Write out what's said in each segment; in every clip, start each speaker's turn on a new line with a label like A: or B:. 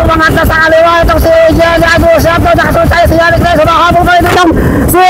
A: Mangatas sa kaliwa itong si Giancarlo Santos. Nakasunod tayo si Yannick Reyes. Makahabol tayo dito si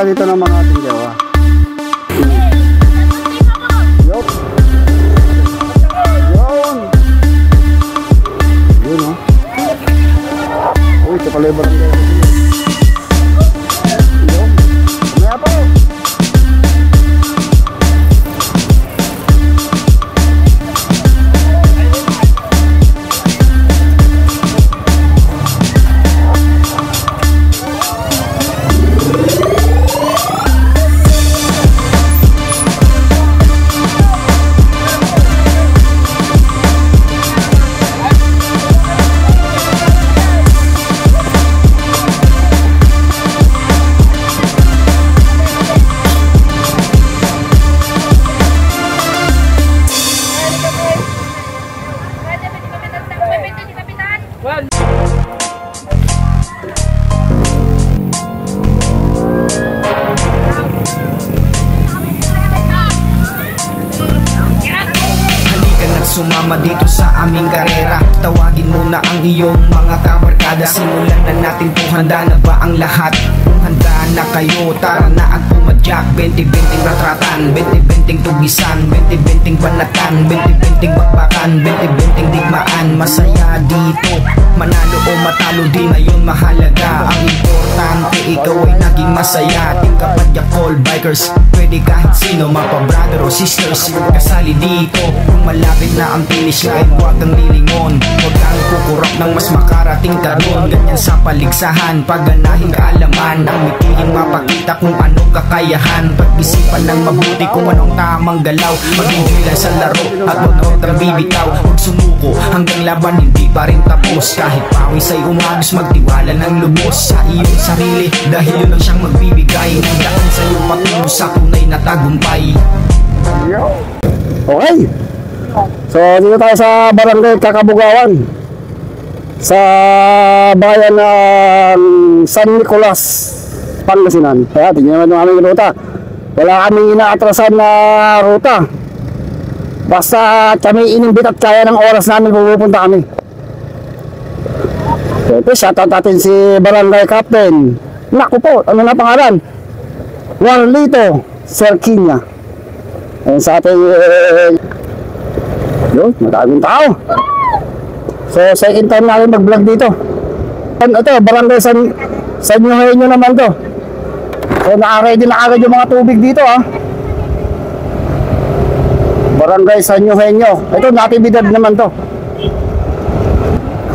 A: dito ng mga ating jawa. Yup. Yun o. Uy, ito pala yung barangay. Yun. Kumaya po.
B: Sumama dito sa aming karera. Tawagin mo na ang iyong mga kabarkada. Simulan na natin kung handa na ba ang lahat. Kung handa na kayo, tara na at pumadyak. 20-20 ratratan, 20-20 tugisan, 20-20 panatan, 20-20 bakbakan, 20-20 digmaan. Masaya dito, manalo o matalo di na yun mahalaga. Ang importante ikaw ay naging masaya. Team Kapadyak All Bikers, pwede kahit sino, mapa brother o sisters, kasali dito. Kung malapit na ang finish line, huwag kang lilingon, huwag kang kukurap ng mas makarating ka ron. Ganyan sa paligsahan, pagganahin kaalaman, ang mitihin mapakita kung ano kakayahan. Pag-isipan ng mabuti kung anong tamang galaw, mag-enjoy lang sa laro at huwag kang bibitaw. Huwag sumuko hanggang laban hindi pa rin tapos. Kahit pawis ay umagos, magtiwala ng lubos sa iyong sarili, dahil yun lang siyang magbibigay ng daan sa'yo patungo sa tunay na tagumpay.
A: Okay. So dito tayo sa Barangay Kakabugawan, sa bayan ng San Nicolas, Pangasinan. Kaya tingnan naman yung aming ruta. Wala kaming inaatrasan na ruta. Basta kami inimbit at kaya ng oras namin pupunta kami. So ito, shoutout natin si Barangay Captain. Naku po, ano na pangalan? Warlito Serkinya. Ayun sa ating yun, maraming tao. So second time namin mag-vlog dito. Ito, Barangay San Eugenio naman to. So naka-ready na agad yung mga tubig dito Barangay San Eugenio. Ito, Natividad naman to.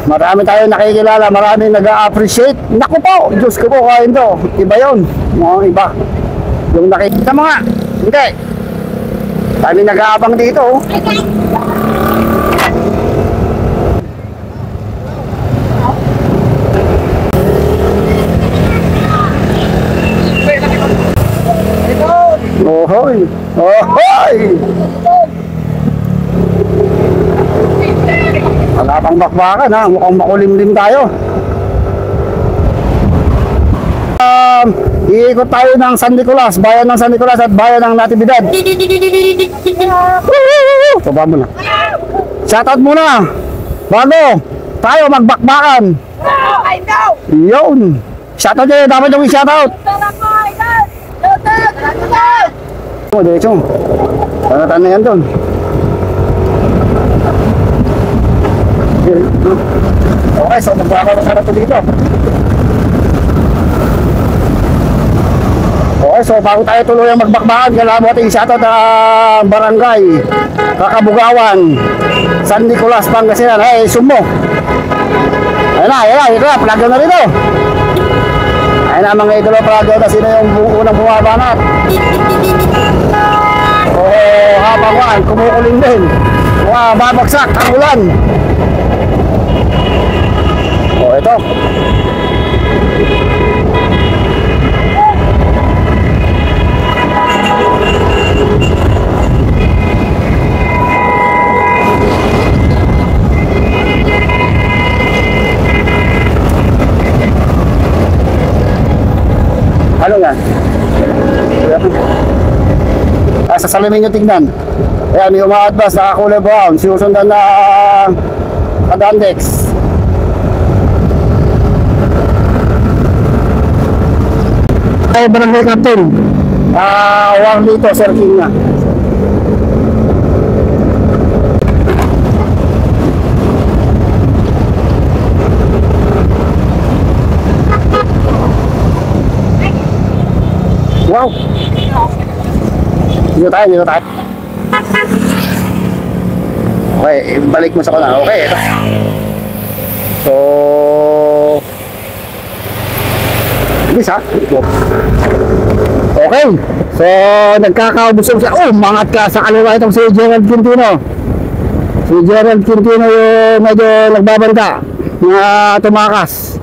A: Marami tayo nakikilala, marami nag-a-appreciate. Naku po, Diyos ko po, kain to. Iba yun, mga iba. Yung nakikita mo nga, hindi. Dami nag-aabang dito. Ohoy! Ohoy! Wala pang bakbakan mukhang makulimlim tayo. Iikot tayo ng San Nicolas, bayan ng San Nicolas at bayan ng Natividad. Baba mo na. Shoutout muna bago tayo magbakbakan. Yun. Shoutout nyo, dapat yung shoutout. Diretso. Tanatan na yan doon. Okay, so magbakbakan na ito dito. Okay, so bago tayo tuloy ang magbakbakan, kailangan mo ating shoutout ang Barangay Kakabugawan, San Nicolas, Pangasinan. Hey, sumo. Ayun na, plaga na rito. Ayun na mga idolo, plaga na sino yung unang bumabanat. Habang kumukuling din. Babagsak ang ulan. Ito. Ano nga? Sa salamin nyo tignan. Ayan, may umaadbas, nakakulay brown. Sinusundan na Adandex. Ay, Barangay Captain. Warlito Serkinya. Wow! Dito tayo. Okay, balik mo sa kuna. Okay, ito. So, bilis okay, so nagkakaubusog siya. Mangat ka sa kaliwa itong si Gerald Quintino. Si Gerald Quintino yung medyo nagbabanta na tumakas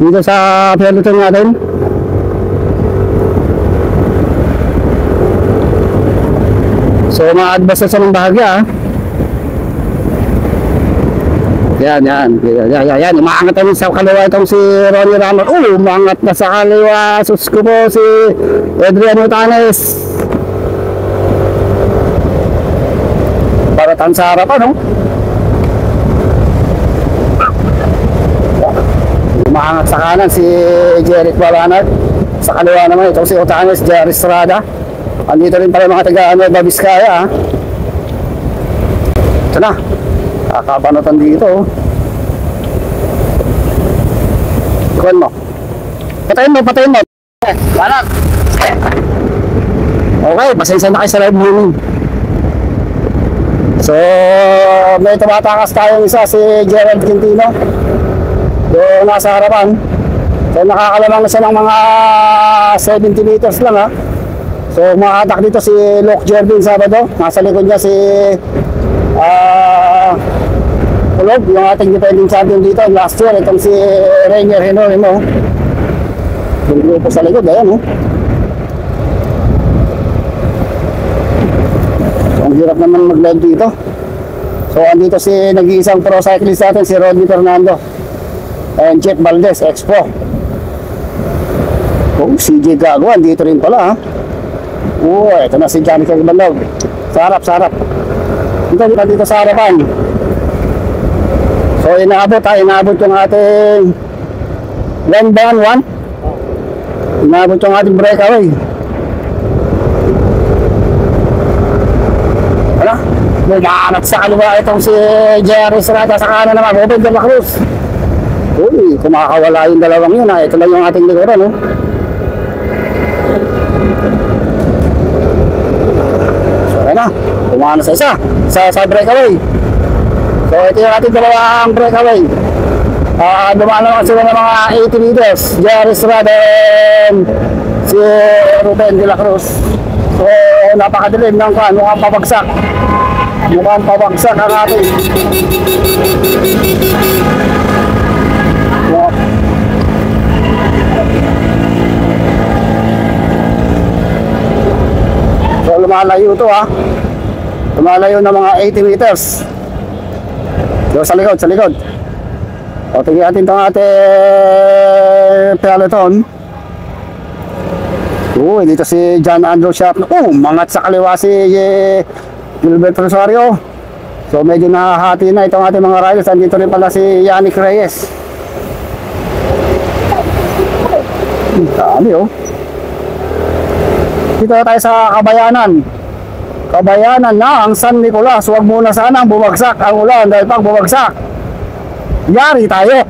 A: dito sa peloton natin. So ma-advance na siya ng bahagya Yan. Umaangat naman sa kaliwa itong si Ronnie Ramos. Umaangat na sa kaliwa. Sus ko po si Adrian Utanes. Para tan sa harapan, Umaangat sa kanan si Jeric Balanag. Sa kaliwa naman itong si Utanes, Jerry Estrada. Andito rin pala mga taga Babiskaya. Ito na. Kakabanatan dito. Ikuan mo. Patayin mo. Banat. Okay, pasensya na kayo sa live morning. So, may tumatakas tayong isa, si Gerald Quintino. Doon nasa harapan. So, nakakalamang na siya ng mga 70 meters lang So, makatak dito si Luke Jervin Sabado. Nasa likod niya si Kulog, yung ating defending champion dito last year. Itong si Rainier Henry yung grupo sa likod, ayan So, Ang hirap naman mag-live dito. So andito si nag-iisang pro cyclist natin, si Rodney Fernando. And Jeff Valdez, Expo. Oh, CJ Gago, andito rin pala ha. Oh, ito na si Johnny Kagbanlog. Sarap. Dito sa harapan. So inaabot yung ating 1-1. Inaabot yung ating breakaway. Ano? Bumanat sa kaliwa itong si Jerry Estrada, sa kanan naman Ruben de la Cruz. Uy, kumakawala yung dalawang yun ha. Ito lang yung ating likuran, no? So ayan na, bumanat sa isa sa breakaway. So ito yung ating dalawang breakaway. Dumaan naman sila ng mga 80 meters, Jerry Estrada and si Ruben de la Cruz. So napakadilim ng kan, mukhang pabagsak ang ating so lumalayo ito ha, lumalayo ng mga 80 meters. So sa likod o tingin natin itong ating peloton. Dito si John Andrew Sharp. Mangat sa kaliwa si Gilbert Rosario. So medyo nahahati na itong ating mga riders. Andito rin pala si Yannick Reyes. Dami oh. Dito tayo sa Kabayanan na ang San Nicolas. Huwag muna sanang bumagsak ang ulan dahil pang bumagsak, yari tayo.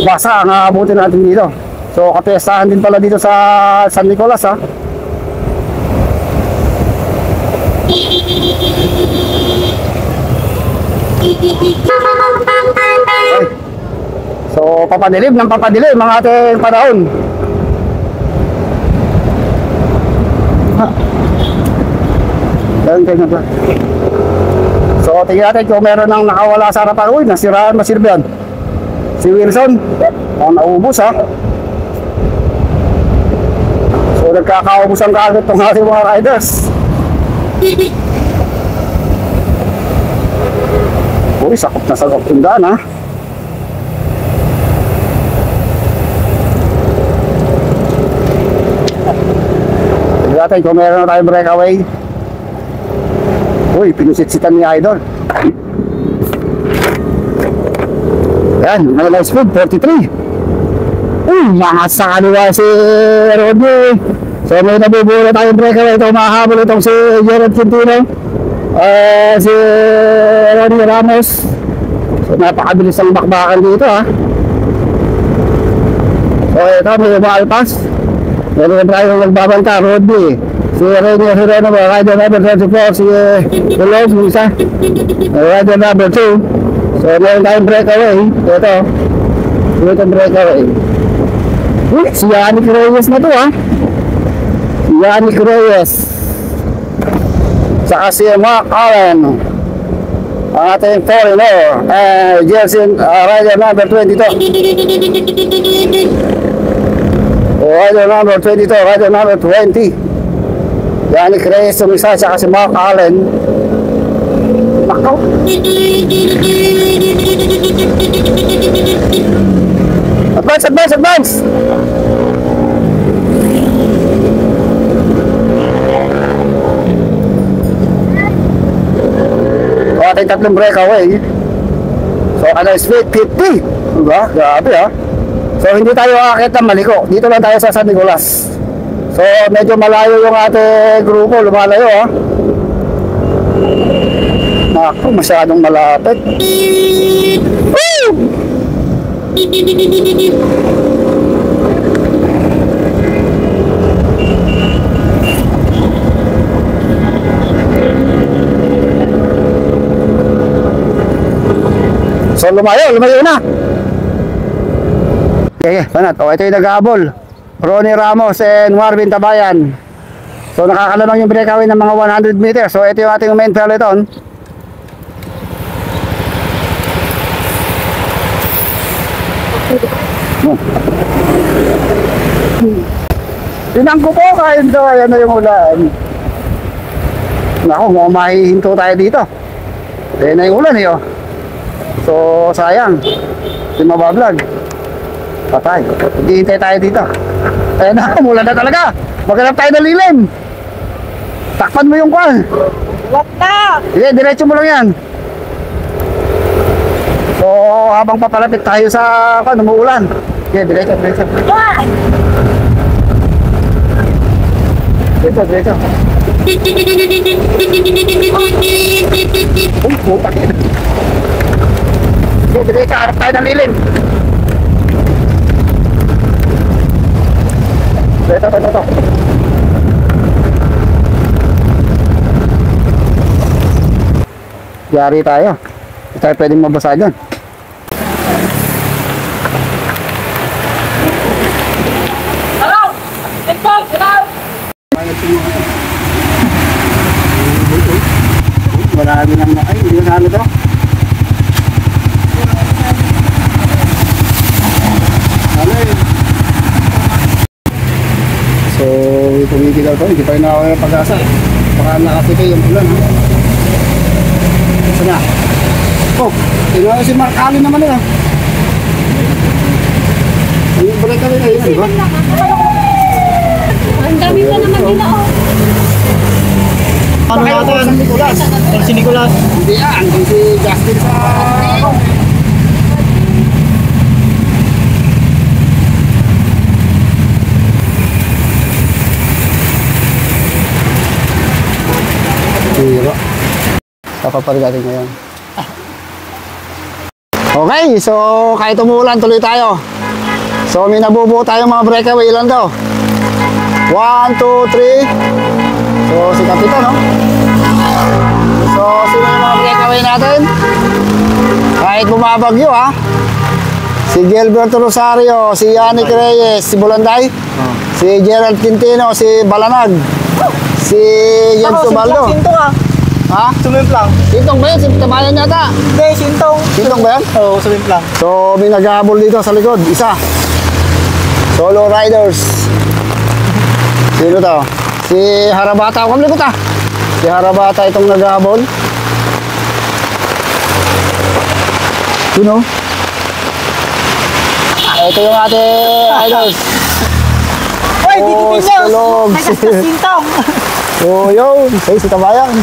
A: Basa ang aabutin natin dito. So kapestahan din pala dito sa San Nicolas ha. So papadilim ng papadilim ang ating panahon. So tingnan natin kung meron nang nakawala sa harapan. Uy, nasiraan, masirbihan si Wilson. Naubos ha. So nagkakaubos ang kaagad itong ating mga riders. Uy, sakop na sakop yung daan ha. Tingnan natin kung meron na tayong breakaway. Uy, pinusitsitan ni Idol. Yan, may light speed, 43. Mga sa kaliwa si Rodney. So may nabubulo tayong breakaway. Ito mahabol itong si Gerard Quintino, si Ronnie Ramos. So napakabilis ang bakbakan dito ha. So ito may umaalpas. Meron tayong nagbabanta, Rodney. Si Renier Herrera, rider number 34, si Tulog, isa rider number 2. So meron tayong breakaway. Ito breakaway. Si Yannick Reyes na to ha. Si Yannick Reyes, saka si Mark Allen, ang ating foreigner, jersey rider number 22. Rider number 22, rider number 20, Yannick Reyes yung isa, saka si Mark Allen. Nakaw. Advance! O ating tatlong breakaway. So ano, speed 50. Diba? Grabe ha. So hindi tayo aakit ng Maliko. Dito lang tayo sa San Nicolas. So medyo malayo yung ating grupo. Lumalayo ha. Naku, masyadong malapit. Woo! So lumayo na. Okay, panat. O ito yung nag-aabol, Ronnie Ramos and Marvin Tabayan. So nakakalamang yung breakaway ng mga 100 meters. So ito yung ating main peloton. Tinang ko po kahit daw, ayan na yung ulan. Naku, mukhang mahihinto tayo dito. Ayan na yung ulan eh, oh. So, sayang. Hindi mabablog. Patay. Hintay tayo dito. Ayan na, umulan na talaga. Maghanap tayo ng lilim. Takpan mo yung kwan.
C: Wag na!
A: Sige, diretso mo lang yan. So, habang papalapit tayo sa kwan, umuulan. Sige, diretso.
C: Wag!
A: Diretso. Uy, putak yun. Sige, diretso. Harap tayo ng lilim. Ito. Yari tayo. Hindi tayo pwedeng mabasa dyan.
C: Hello! Ito! Hello!
A: Marami lang na. Ay, hindi ko saan ito. Ano eh. So, tumigilaw to. Hindi pa rin ako ng pag-asa. Baka nakasipay yung ulan. Ha? Saan na? Oh, tingnan si Mark Allen naman nila. Yung break kami na yun, di ba?
C: Ang dami pa naman nila, oh.
A: Ano natin? Si Nicolas.
D: Si Nicolas.
A: Hindi yan, hindi si Justin sa... Hiro. Papaparin natin ngayon. Okay, so kahit umuulan, tuloy tayo. So may nabubuo tayong mga breakaway. Ilan daw? 1, 2, 3. So si Kapitan, no? So sino yung mga breakaway natin? Kahit bumabagyo, ha? Si Gilberto Rosario, si Yannick Reyes, si Bulanday, si Gerald Quintino, si Balanag, si James Ubaldo.
D: Sintong ah.
A: Ha?
D: Sumimplang.
A: Sintong ba yun? Si Tamayan yata.
D: Hindi, sintong.
A: Sintong ba yan?
D: Oo, sumimplang.
A: So may naghahabol dito sa likod. Isa. Solo riders. Sino to? Si Harabata. Huwag likod ah. Si Harabata itong naghahabol. Sino? Ito yung ating idols.
D: Uy,
A: Oh,
D: dito
A: si
D: Pinyos.
A: Tulog.
D: Nagastas sintong.
A: Oh, yun. Say, si Tabayan.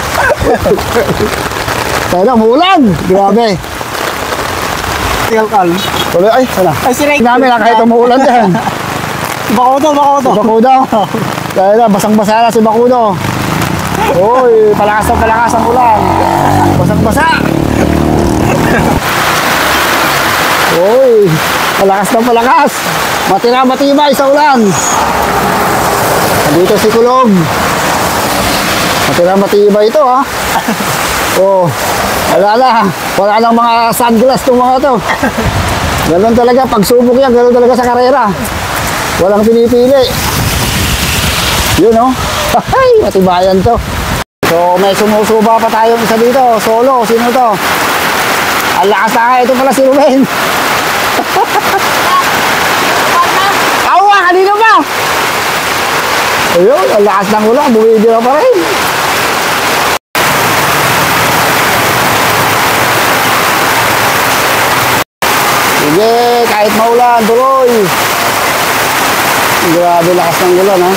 A: Tayo na, umuulan. Grabe.
D: Kalkal.
A: Tuloy, ay, sana.
D: Ay, si Ray.
A: Namin na kahit umuulan dyan.
D: Bakudo.
A: Si Bakudo. Tayo na, basang-basa na si Bakudo. Uy, palakas ang ulan. Basang-basa. Uy, palakas. Matibay sa ulan. Dito si Kulog. Matibay ito, ha. Oh, wala nang mga sunglass itong mga to. Ganun talaga, pagsubok yan, ganun talaga sa karera. Walang pinipili. Yun, no? Ay, matibayan to. So, may sumusuba pa tayong isa dito. Solo, sino to? Ang lakas na, ito pala si Ruben. Awa, kanino ba? Ayun, ang lakas ng ulan, bumibira pa rin. Sige, kahit maulan, tuloy. Grabe lakas ng ulan, ha?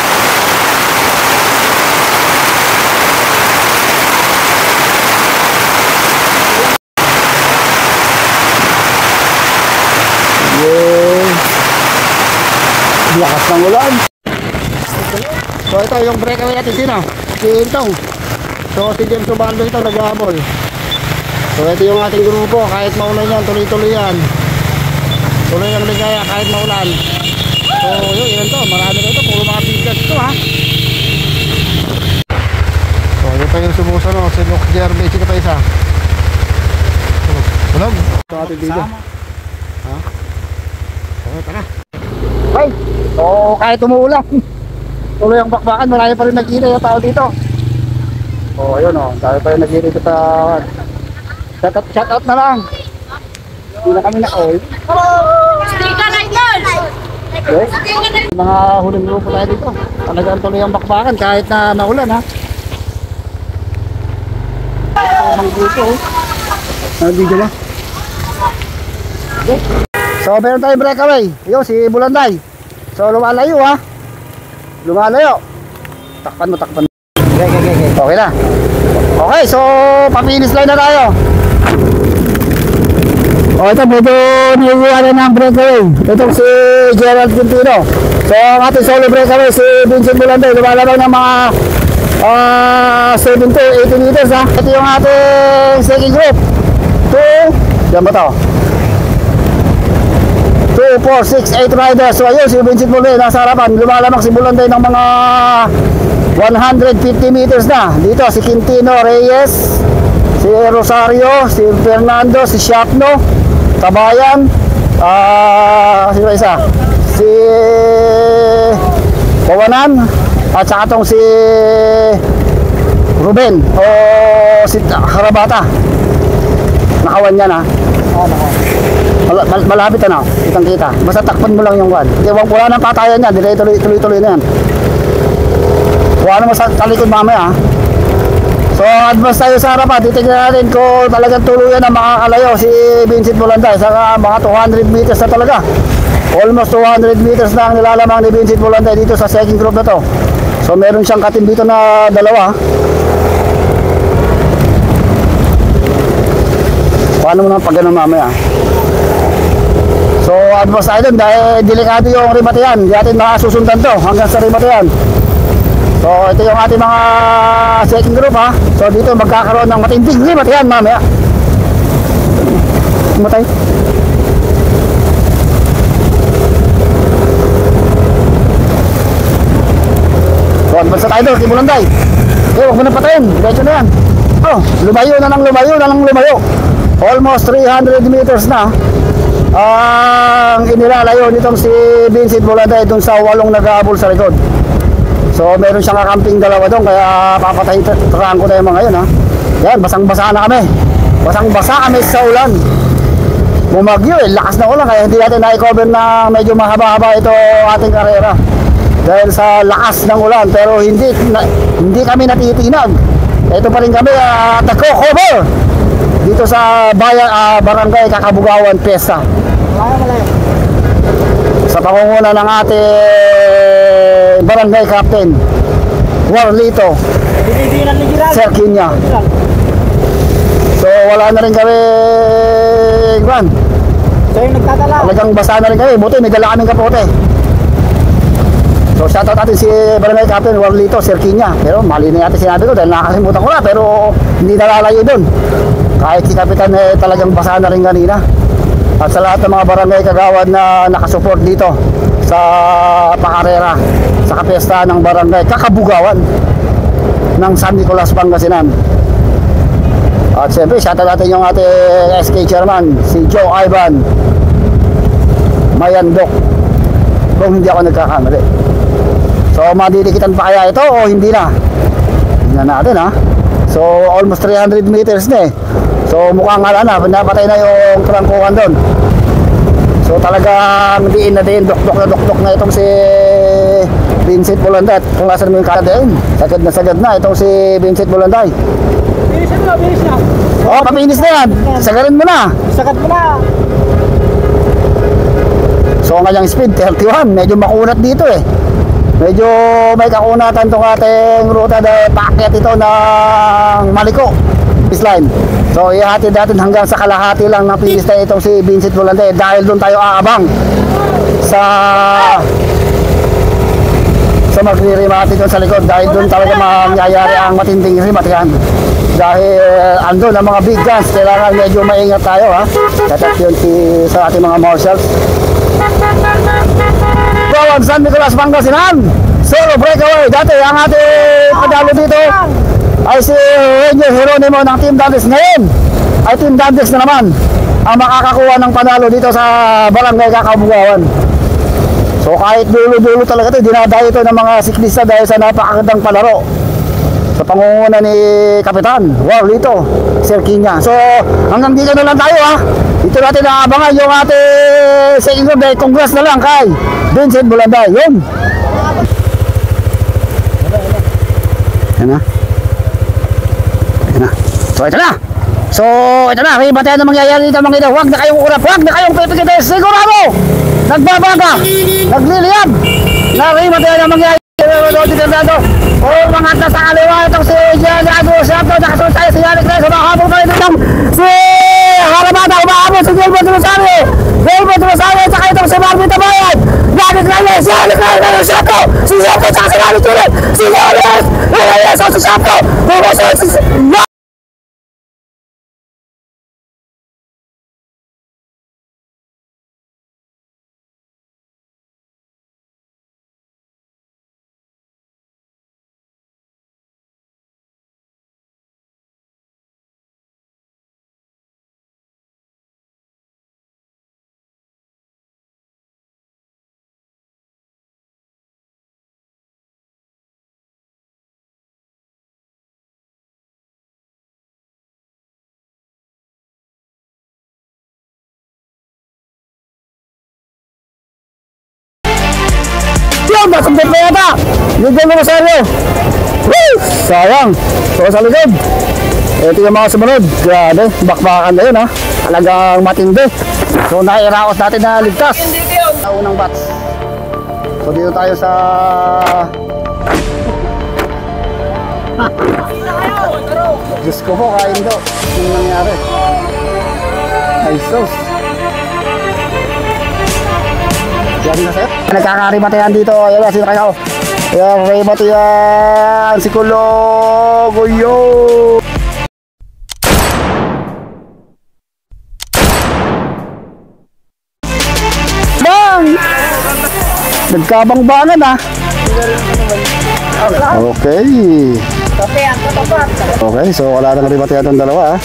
A: Lakas ng ulan. So ito yung breakaway natin, sino? Si Intong. So si James Ubaldo ito nag-ahabol. So ito yung ating grupo, kahit maulan yan, tuloy-tuloy yan. Tuloy ang ligaya kahit maulan. So yun, yan to, marami na ito, puro mga pigas ito, ha. So yun pa yung sumusunod, si Luke Jeremy, sino pa isa? Tulog. Ito ating dito. Ha? So tara. Ay, so kahit umuulan, tuloy ang bakbakan, marami pa rin nakita yung tao dito. O ayun o, dahil pa rin nakita yung tao. Shout out na lang. Hindi na kami na-call.
C: Sticker Idol!
A: Okay. Mga huling grupo tayo dito. Talagang tuloy ang bakbakan kahit na naulan ha. Ito ang grupo. Video ba? Okay. So meron tayong breakaway. Yun si Bulanday. So lumalayo ha. Lumalayo. Takpan mo, takpan mo. Okay na. Okay, so papinis line na tayo. O ito, medyo niyuwala ng breakaway. Ito si Gerald Quintino. So ang ating solo breakaway si Vincent Bulanday. Lumalabang ng mga 7 to 80 meters ha. Ito yung ating second group. 2, yan ba to? 2, 4, 6, 8 riders. So ayun, si Vincent Bulanday nasa harapan. Lumalabang si Bulanday ng mga 150 meters na. Dito si Quintino Reyes, si Rosario, si Fernando, si Shapno, Kabayan, sino isa? Si Kawanan, at saka tong si Ruben o si Harabata. Nakawan yan ha. Malapit na, kitang kita. Basta takpan mo lang yung one. Wala nang patayan yan, tuloy-tuloy na yan. Wala naman sa talikod mamaya ha. So advance tayo sa harapan. Titignan natin kung talagang tuluyan na makakalayo si Vincent Bulanday sa mga 200 meters na talaga. Almost 200 meters na ang nilalamang ni Vincent Bulanday dito sa second group na to. So meron siyang katim dito na dalawa. Paano mo naman pag ganun mamaya? So advance tayo dun dahil delikado yung rimatayan. Hindi natin makasusundan to hanggang sa rimatayan. So ito yung ating mga second group ha. So dito magkakaroon ng matinding rimatayan mamaya. Matay. So advance tayo doon, Bulanday. Huwag mo na patayin, diretso na yan. Oh, lumayo na ng lumayo. Almost 300 meters na ang inilalayo nitong si Vincent Bulanday dun sa walong nag-aabol sa likod. So meron siyang kakamping dalawa doon, kaya papatayin trangko tayo mga ngayon ha. Yan, basang-basa na kami. Basang-basa kami sa ulan. Bumagyo lakas na ulan, kaya hindi natin na-cover na medyo mahaba-haba ito ating karera. Dahil sa lakas ng ulan, pero hindi kami natitinag. Ito pa rin kami nagko-cover dito sa barangay Kakabugawan Pesta. Sa pangunguna ng ating barangay captain Warlito Sir Kinya. So wala na rin kami Juan.
D: So yung nagtatala.
A: Talagang basa na rin kami. Buti may dala kaming kapote. So shoutout natin si barangay captain Warlito Sir Kinya. Pero mali na natin sinabi ko dahil nakakalimutan ko na. Pero hindi nalalayo doon. Kahit si kapitan talagang basa na rin kanina. At sa lahat ng mga barangay kagawad na nakasupport dito sa pakarera sa kapesta ng barangay Kakabugawan ng San Nicolas, Pangasinan. At siyempre shoutout natin yung ating SK chairman si Joe Ivan Mayandok, kung hindi ako nagkakamali. So madidikitan pa kaya ito o hindi na? Tingnan natin ha. So almost 300 meters na eh. So mukhang napatay na yung trangkuhan doon. So talagang diin na din, dokdok na itong si Vincent Bulanday. At kung nasa naman yung kakadain, sagad na itong si Vincent Bulanday.
D: Bilis na, bilis na.
A: Oo, papinis na yan. Sagarin mo na.
D: Sagat mo na.
A: So ang kanyang speed, 31. Medyo makunat dito eh. Medyo may kakunatan itong ating ruta dahil packet ito ng Maliko line. So ihatid natin hanggang sa kalahati lang ng pista itong si Vincent Bulanday dahil doon tayo aabang sa magre-remate doon sa likod dahil doon talaga mangyayari ang matinding remat yan. Dahil andun ang mga big guns, kailangan medyo maingat tayo ha. Tatat yun sa ating mga marshals. Gawan San Nicolas, Pangasinan, solo breakaway. Dati ang ating padalo dito ay si Ranger Jeronimo ng Team Dantes. Ngayon ay Team Dantes na naman ang makakakuha ng panalo dito sa barangay Kakabugawan. So kahit dulo-dulo talaga ito, dinadayo ito ng mga siklista dahil sa napakagandang palaro sa pangunguna ni Kapitan Warlito Sir Kinya. So hanggang dito na lang tayo ha. Ito natin naabangan yung ating second round eh. Congrats na lang kay Vincent Bulanday. Yun. Ayan na. Ayan na. So ito na. So ito na. May batayan na mangyayari dito mga ito. Huwag na kayong urap. Huwag na kayong pipikita. Sigurado. Nagbabaga. Nagliliyab. Narimatay na mangyayari. O mga nasa kaliwa itong si Gianado Santo. Nakasunod tayo si Yannick Reyes. Humahabol tayo dito. Si Haramata. Humahabol si Gilbert Rosario. Gilbert Rosario. Saka itong si Marvin Tabayan. Yannick Reyes. Yannick Reyes. Santo. Si Santo. Saka si Yannick Reyes. Si Reyes. Reyes. Si Santo. Bumasunod si nasundot na yata. Ligyan mo Rosario. Woo! Sayang. So sa likod. Ito yung mga sumunod. Grabe. Bakbakan na yun ha. Talagang matindi. So nairaos natin na ligtas. Sa unang bats. So dito tayo sa Diyos ko po kain daw. Ano nangyari? Ay sus. Yan na sa'yo. Nagkakarimatayan dito. Ayan na, sino kayo? Ayan, rimatayan. Si Kulog. Uyo. Bang! Nagkabangbangan ah. Okay. Okay, so wala nang rimatayan ng dalawa ah.